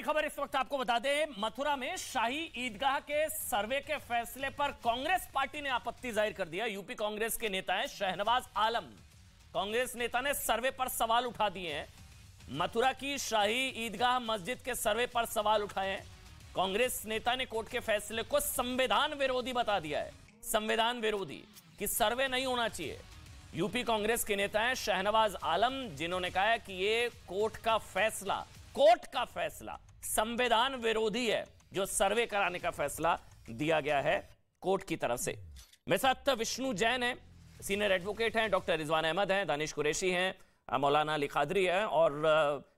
खबर इस वक्त आपको बता दें, मथुरा में शाही ईदगाह के सर्वे के फैसले पर कांग्रेस पार्टी ने आपत्ति जाहिर कर दिया। यूपी कांग्रेस के नेता हैं शहनवाज आलम। कांग्रेस नेता ने सर्वे पर सवाल उठा दिए हैं। मथुरा की शाही ईदगाह मस्जिद के सर्वे पर सवाल उठाए हैं। कांग्रेस नेता ने कोर्ट के फैसले को संविधान विरोधी बता दिया है। संविधान विरोधी कि सर्वे नहीं होना चाहिए। यूपी कांग्रेस के नेता हैं शहनवाज आलम, जिन्होंने कहा है कि यह कोर्ट का फैसला संविधान विरोधी है, जो सर्वे कराने का फैसला दिया गया है कोर्ट की तरफ से। मेरे साथ विष्णु जैन है, सीनियर एडवोकेट हैं, डॉक्टर रिजवान अहमद हैं, दानिश कुरैशी हैं, मौलाना अली कादरी हैं और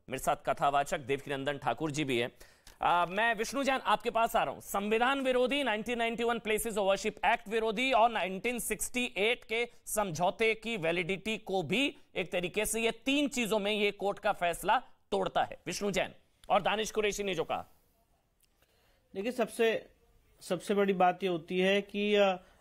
मेरे साथ कथावाचक देवकीनंदन ठाकुर जी भी हैं। मैं विष्णु जैन आपके पास आ रहा हूं। संविधान विरोधी, 1991 प्लेसेस ऑफ वर्शिप एक्ट विरोधी और 1968 के समझौते की वैलिडिटी को भी एक तरीके से ये तीन चीजों में ये कोर्ट का फैसला तोड़ता है। विष्णु जैन और दानिश कुरैशी ने जो कहा, देखिए सबसे बड़ी बात ये होती है कि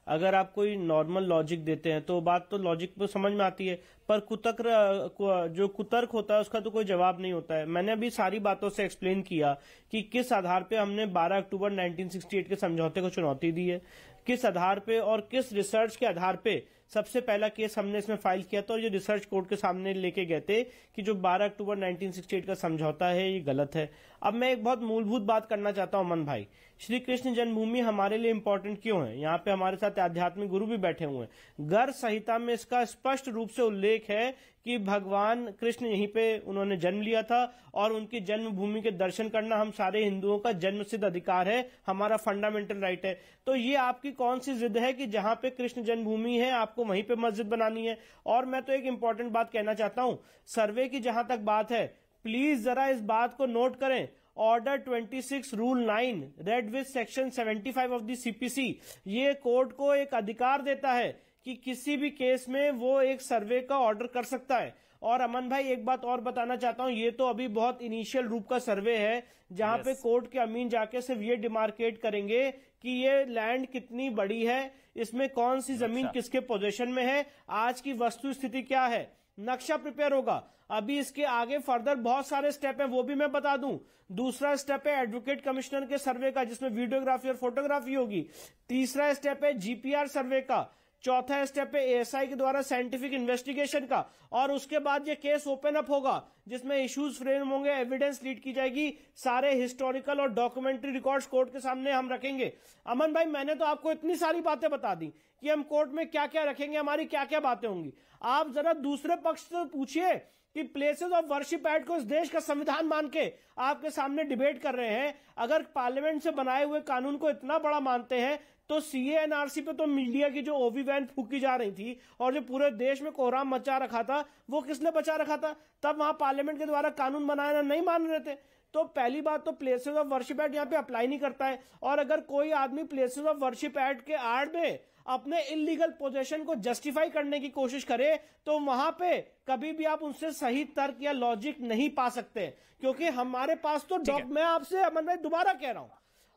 अगर आप कोई नॉर्मल लॉजिक देते हैं तो बात तो लॉजिक पे समझ में आती है, पर जो कुतर्क होता है उसका तो कोई जवाब नहीं होता है। मैंने अभी सारी बातों से एक्सप्लेन किया कि किस आधार पे हमने 12 अक्टूबर 1968 के समझौते को चुनौती दी है, किस आधार पे और किस रिसर्च के आधार पे सबसे पहला केस हमने इसमें फाइल किया था और ये रिसर्च कोर्ट के सामने लेके गए थे कि जो 12 अक्टूबर 1968 का समझौता है ये गलत है। अब मैं एक बहुत मूलभूत बात करना चाहता हूं अमन भाई, श्री कृष्ण जन्मभूमि हमारे लिए इंपॉर्टेंट क्यों है? यहाँ पे हमारे साथ आध्यात्मिक गुरु भी बैठे हुए हैं। गर्भ संहिता में इसका स्पष्ट रूप से उल्लेख है कि भगवान कृष्ण यहीं पे उन्होंने जन्म लिया था और उनकी जन्मभूमि के दर्शन करना हम सारे हिंदुओं का जन्मसिद्ध अधिकार है, हमारा फंडामेंटल राइट है। तो ये आपकी कौन सी जिद है कि जहां पे कृष्ण जन्मभूमि है आपको वहीं पे मस्जिद बनानी है? और मैं तो एक इंपॉर्टेंट बात कहना चाहता हूं, सर्वे की जहां तक बात है, प्लीज जरा इस बात को नोट करें। Order 26 rule 9 red with section 75 of the CPC ये कोर्ट को एक अधिकार देता है कि किसी भी केस में वो एक सर्वे का ऑर्डर कर सकता है। और अमन भाई एक बात और बताना चाहता हूं, ये तो अभी बहुत इनिशियल रूप का सर्वे है जहां पे कोर्ट के अमीन जाके सिर्फ ये डिमार्केट करेंगे कि ये लैंड कितनी बड़ी है, इसमें कौन सी जमीन किसके पोजीशन में है, आज की वस्तु स्थिति क्या है, नक्शा प्रिपेयर होगा। अभी इसके आगे फर्दर बहुत सारे स्टेप हैं, वो भी मैं बता दूं। दूसरा स्टेप है एडवोकेट कमिश्नर के सर्वे का, जिसमें वीडियोग्राफी और फोटोग्राफी होगी। तीसरा स्टेप है जीपीआर सर्वे का। चौथा स्टेप है एएसआई के द्वारा साइंटिफिक इन्वेस्टिगेशन का। और उसके बाद ये केस ओपन अप होगा जिसमें इश्यूज फ्रेम होंगे, एविडेंस लीड की जाएगी, सारे हिस्टोरिकल और डॉक्यूमेंट्री रिकॉर्ड्स कोर्ट के सामने हम रखेंगे। अमन भाई मैंने तो आपको इतनी सारी बातें बता दी कि हम कोर्ट में क्या क्या रखेंगे, हमारी क्या क्या बातें होंगी। आप जरा दूसरे पक्ष से पूछिए कि प्लेसेस ऑफ वर्शिप एक्ट को इस देश का संविधान मान के आपके सामने डिबेट कर रहे हैं। अगर पार्लियामेंट से बनाए हुए कानून को इतना बड़ा मानते हैं तो सीए एनआरसी पे तो मीडिया की जो ओवी वैन फूकी जा रही थी और जो पूरे देश में कोहराम मचा रखा था, वो किसने बचा रखा था? तब वहां पार्लियामेंट के द्वारा कानून बनाना नहीं मान रहे थे। तो पहली बात तो प्लेसेस ऑफ वर्शिप एक्ट यहाँ पे अप्लाई नहीं करता है। और अगर कोई आदमी प्लेसेस ऑफ वर्शिप एक्ट के आड़ में अपने इलीगल पोजीशन को जस्टिफाई करने की कोशिश करे तो वहां पे कभी भी आप उनसे सही तर्क या लॉजिक नहीं पा सकते, क्योंकि हमारे पास तो मैं आपसे अमन भाई दोबारा कह रहा हूं,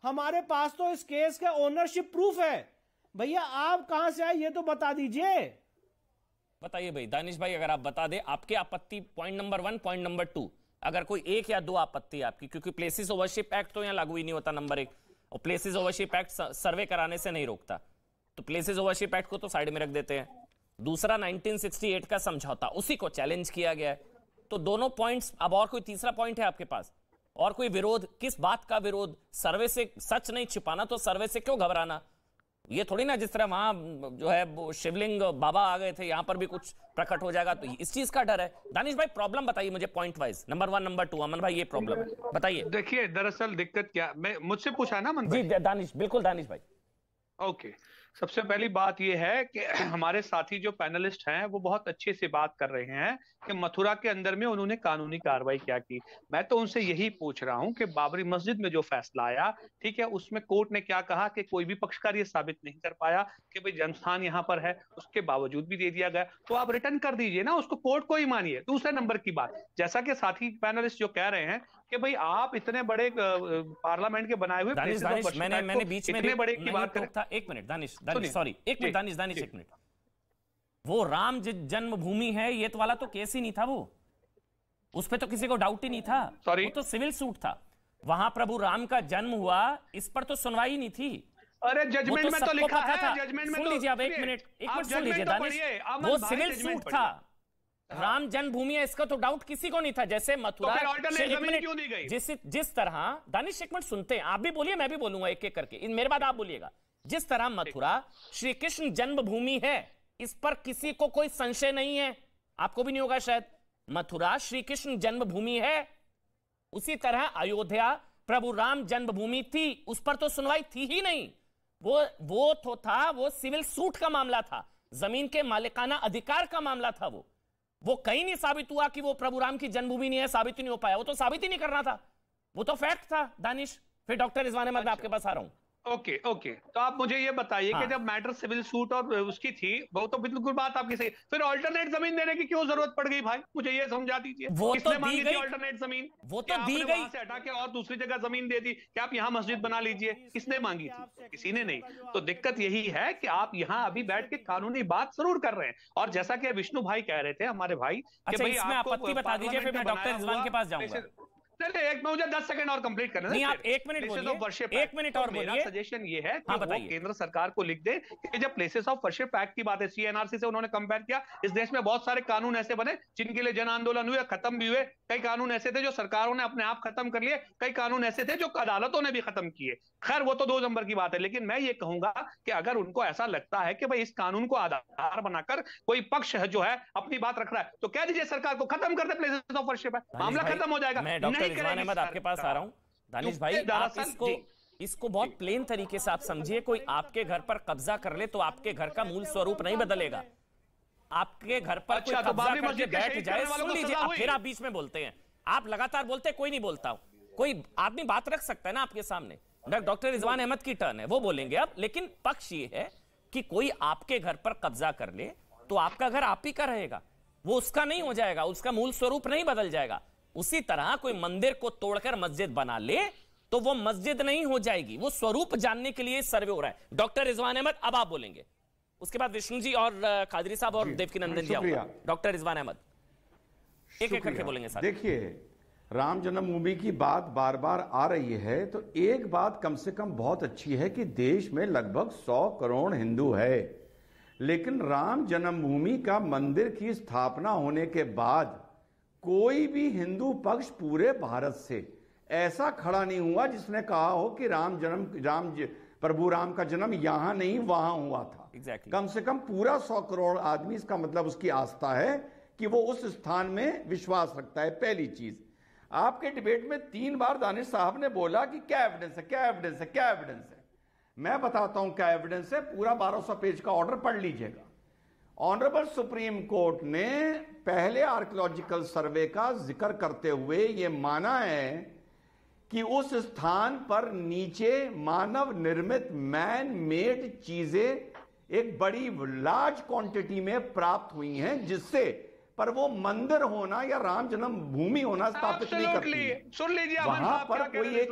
हमारे पास तो इस केस का ओनरशिप प्रूफ है। भैया आप कहां से आए ये तो बता दीजिए। बताइए भाई दानिश भाई, अगर आप बता दे आपके आपत्ति पॉइंट नंबर 1, पॉइंट नंबर 2, अगर कोई एक या दो आपत्ति आपकी, क्योंकि प्लेसेस ऑफ वर्शिप एक्ट तो यहां लागू ही नहीं होता नंबर 1, और प्लेसेस ऑफ वर्शिप एक्ट सर्वे कराने से नहीं रोकता, तो प्लेसेस ऑफ वर्शिप एक्ट को तो साइड में रख देते हैं। दूसरा 1968 का समझौता, उसी को चैलेंज किया गया है। तो दोनों पॉइंट्स, अब और कोई तीसरा पॉइंट है आपके पास? और कोई विरोध? किस बात का विरोध? सर्वे से सच नहीं छिपाना तो सर्वे से क्यों घबराना? ये थोड़ी ना जिस तरह वहां जो है वो शिवलिंग बाबा आ गए थे, यहां पर भी कुछ प्रकट हो जाएगा, तो इस चीज का डर है। दानिश भाई प्रॉब्लम बताइए मुझे पॉइंट वाइज, नंबर 1, नंबर 2। अमन भाई ये प्रॉब्लम है, बताइए। देखिए दरअसल दिक्कत क्या, मैं मुझसे पूछा ना अमन जी दानिश, बिल्कुल दानिश भाई। ओके, सबसे पहली बात यह है कि हमारे साथी जो पैनलिस्ट हैं वो बहुत अच्छे से बात कर रहे हैं कि मथुरा के अंदर में उन्होंने कानूनी कार्रवाई क्या की। मैं तो उनसे यही पूछ रहा हूं कि बाबरी मस्जिद में जो फैसला आया, ठीक है, उसमें कोर्ट ने क्या कहा कि कोई भी पक्षकार ये साबित नहीं कर पाया कि भाई जन्मस्थान यहां पर है, उसके बावजूद भी दे दिया गया, तो आप रिटर्न कर दीजिए ना, उसको कोर्ट को ही मानिए। दूसरे नंबर की बात, जैसा कि साथी पैनलिस्ट जो कह रहे हैं कि भाई आप इतने बड़े पार्लियामेंट के बनाए हुए मैंने बीच में इतने बड़े की बात करें। एक मिनट दानिश, सॉरी एक मिनट दानिश, एक मिनट। वो राम जन्मभूमि है ये तो वाला तो केस ही नहीं था, वो उस पे तो किसी को डाउट ही नहीं था, वो तो सिविल सूट था। वहां प्रभु राम का जन्म हुआ, इस पर तो सुनवाई नहीं थी। अरे जजमेंट में तो लिखा है, जजमेंट में सुन लीजिए आप, एक मिनट सुन लीजिए दानिश, वो सिविल सूट था, राम जन्मभूमि है, इसका तो डाउट किसी को नहीं था। जैसे मथुरा, जिस तरह दानिश एक मिनट सुनते हैं, आप भी बोलिए मैं भी बोलूंगा एक एक करके, मेरे बाद आप बोलिएगा। जिस तरह मथुरा श्री कृष्ण जन्मभूमि है, इस पर किसी को कोई संशय नहीं है, आपको भी नहीं होगा शायद, मथुरा श्री कृष्ण जन्मभूमि है। उसी तरह अयोध्या प्रभु राम जन्मभूमि थी, उस पर तो सुनवाई थी ही नहीं। वो तो था, वो सिविल सूट का मामला था, जमीन के मालिकाना अधिकार का मामला था। वो कहीं नहीं साबित हुआ कि वो प्रभु राम की जन्मभूमि नहीं है, साबित ही नहीं हो पाया, वो तो साबित ही नहीं करना था, वो तो फैक्ट था दानिश। फिर डॉक्टर रिजवान अहमद, मैं आपके पास आ रहा हूं। ओके, तो आप मुझे ये बताइए कि जब मैटर सिविल सूट और उसकी थी, वो तो बिल्कुल बात आपकी सही, फिर ऑल्टरनेट जमीन देने की क्यों जरूरत पड़ गई भाई, मुझे ये समझा दीजिए। वो किसने तो मांगी थी ऑल्टरनेट जमीन? वो तो दी गई, वहां से हटा के और दूसरी जगह जमीन दे दी कि आप यहाँ मस्जिद बना लीजिए, किसने मांगी थी? किसी ने नहीं। तो दिक्कत यही है कि आप यहाँ अभी बैठ के कानूनी बात जरूर कर रहे हैं, और जैसा कि विष्णु भाई कह रहे थे, हमारे भाई, अच्छा इसमें आपत्ति बता दीजिए, फिर मैं डॉक्टर रिजवान के पास जाऊंगा। चलिए मुझे 10 सेकंड और कंप्लीट करना है। नहीं, आप 1 मिनट बोलिए, 1 मिनट और बोलिए। मेरा सजेशन ये है कि वो केंद्र सरकार को लिख दे कि जब प्लेसेस ऑफ वर्शिप एक्ट की बात है, सीएनआरसी से उन्होंने कंपेयर किया, इस देश में बहुत सारे कानून ऐसे बने जिनके लिए जन आंदोलन हुए, खत्म भी हुए, कई कानून ऐसे थे जो सरकारों ने अपने आप खत्म कर लिए, कई कानून ऐसे थे जो अदालतों ने भी खत्म किए। खैर वो तो 2 नंबर की बात है, लेकिन मैं ये कहूंगा कि अगर उनको ऐसा लगता है कि भाई इस कानून को आधार बनाकर कोई पक्ष है जो है अपनी बात रख रहा है, तो कह दीजिए सरकार को खत्म कर दे प्लेसेस ऑफ वर्शिप, मामला खत्म हो जाएगा। मैं डॉक्टर रिजवान अहमद आपके पास आ रहा हूं। दानिश भाई, आप इसको बहुत प्लेन तरीके से आप समझिए, कोई आपके घर पर कब्जा कर ले तो आपके घर का मूल स्वरूप नहीं बदलेगा। आपके घर पर कोई कब्जा करके बैठ जाए, सुन लीजिए, फिर आप बीच में बोलते हैं, आप लगातार बोलते, कोई नहीं बोलता, कोई आदमी बात रख सकता है ना आपके सामने। डॉक्टर रिजवान अहमद की टर्न है, वो बोलेंगे अब। लेकिन पक्ष ये है कि कोई आपके घर पर कब्जा कर ले तो आपका घर आप ही का रहेगा, वो उसका नहीं हो जाएगा, उसका मूल स्वरूप नहीं बदल जाएगा। उसी तरह कोई मंदिर को तोड़कर मस्जिद बना ले तो वो मस्जिद नहीं हो जाएगी, वो स्वरूप जानने के लिए सर्वे हो रहा है। डॉक्टर रिजवान अहमद, अब आप बोलेंगे, उसके बाद विष्णु जी और कादरी साहब और देवकीनंदन जी आऊंगा। डॉक्टर रिजवान अहमद एक एक करके बोलेंगे। देखिए, राम जन्मभूमि की बात बार बार आ रही है, तो एक बात कम से कम बहुत अच्छी है कि देश में लगभग 100 करोड़ हिंदू है, लेकिन राम जन्मभूमि का मंदिर की स्थापना होने के बाद कोई भी हिंदू पक्ष पूरे भारत से ऐसा खड़ा नहीं हुआ जिसने कहा हो कि प्रभु राम का जन्म यहां नहीं वहां हुआ था। Exactly. कम से कम पूरा 100 करोड़ आदमी, इसका मतलब उसकी आस्था है कि वो उस स्थान में विश्वास रखता है। पहली चीज, आपके डिबेट में 3 बार दानिश साहब ने बोला कि क्या एविडेंस है, क्या एविडेंस है, क्या एविडेंस है। मैं बताता हूं क्या एविडेंस है, पूरा 1200 पेज का ऑर्डर पढ़ लीजिएगा। ऑनरेबल सुप्रीम कोर्ट ने पहले आर्कियोलॉजिकल सर्वे का जिक्र करते हुए यह माना है कि उस स्थान पर नीचे मानव निर्मित मैन मेड चीजें एक बड़ी लार्ज क्वांटिटी में प्राप्त हुई हैं, जिससे पर वो मंदिर होना या राम जन्म भूमि होना स्थापित नहीं करती। सुन लीजिए वहां पर कोई एक,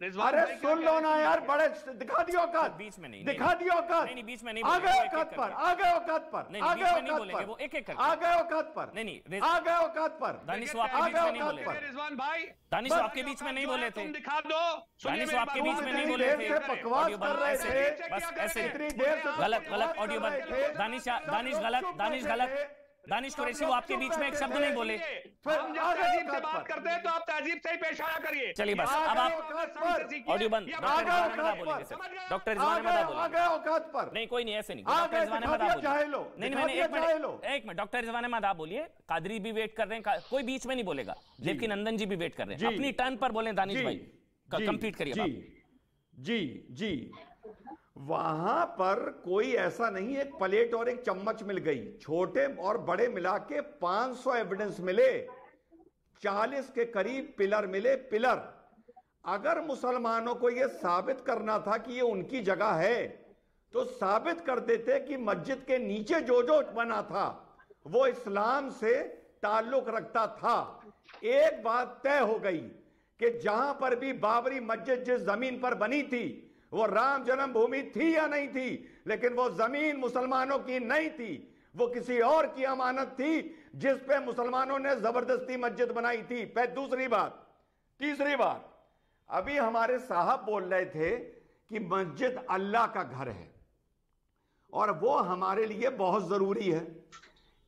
अरे सुन लो ना यार, बड़े दिखा दियो औकात, बीच में नहीं दिखा दियो औकात, नहीं बीच में नहीं, आ गए औकात पर, आ गए औकात पर, नहीं बीच में नहीं बोलेंगे, वो एक एक करके आ गए औकात पर, नहीं आ गए औकात पर। दानिश आपके बीच में नहीं बोले थे, रिजवान भाई, दानिश आपके बीच में नहीं बोले थे, दिखा दो, दानिश आपके बीच में नहीं बोले थे, बकवास कर रहे थे, बस ऐसे गलत गलत ऑडियो बंद। दानिश गलत, दानिश कुरैशी वो आपके बीच में एक शब्द नहीं बोले। हम जब तहजीब से बात करते हैं तो आप तहजीब से ही पेश आया करिए। चलिए बस, अब आप ऑडियो बंद। डॉक्टर रिजवान अहमद बोलेंगे सर, डॉक्टर रिजवान अहमद बोलेंगे। औकात पर नहीं कोई नहीं, ऐसे नहीं, डॉक्टर रिजवान अहमद आप बोलिए। नहीं मैंने एक मिनट, डॉक्टर रिजवान अहमद आप बोलिए, कादरी भी वेट कर रहे हैं, कोई बीच में नहीं बोलेगा, जबकि नंदन जी भी वेट कर रहे हैं, अपनी टर्न पर बोले। दानिश भाई कंप्लीट करिए। जी, वहां पर कोई ऐसा नहीं, एक प्लेट और एक चम्मच मिल गई, छोटे और बड़े मिला के 500 एविडेंस मिले, 40 के करीब पिलर मिले। पिलर, अगर मुसलमानों को यह साबित करना था कि ये उनकी जगह है तो साबित कर देते कि मस्जिद के नीचे जो जो बना था वो इस्लाम से ताल्लुक रखता था। एक बात तय हो गई कि जहां पर भी बाबरी मस्जिद जिस जमीन पर बनी थी वो राम जन्मभूमि थी या नहीं थी, लेकिन वो जमीन मुसलमानों की नहीं थी, वो किसी और की अमानत थी जिस पे मुसलमानों ने जबरदस्ती मस्जिद बनाई थी। दूसरी बात, तीसरी बात, अभी हमारे साहब बोल रहे थे कि मस्जिद अल्लाह का घर है और वो हमारे लिए बहुत जरूरी है।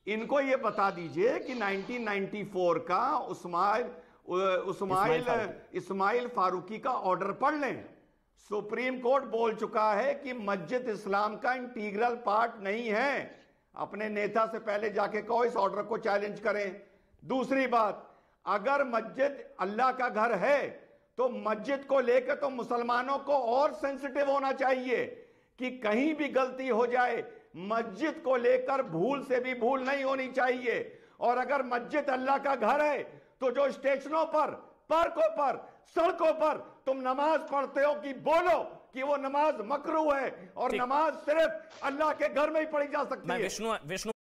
इनको ये बता दीजिए कि 1994 का इस्माइल फारूकी का ऑर्डर पढ़ लें। सुप्रीम कोर्ट बोल चुका है कि मस्जिद इस्लाम का इंटीग्रल पार्ट नहीं है। अपने नेता से पहले जाके कहो इस ऑर्डर को चैलेंज करें। दूसरी बात, अगर मस्जिद अल्लाह का घर है तो मस्जिद को लेकर तो मुसलमानों को और सेंसिटिव होना चाहिए कि कहीं भी गलती हो जाए मस्जिद को लेकर भूल से भी भूल नहीं होनी चाहिए। और अगर मस्जिद अल्लाह का घर है तो जो स्टेशनों पर, पार्कों पर, सड़कों पर तुम नमाज पढ़ते हो कि बोलो कि वो नमाज मकरूह है और नमाज सिर्फ अल्लाह के घर में ही पढ़ी जा सकती है। विष्णु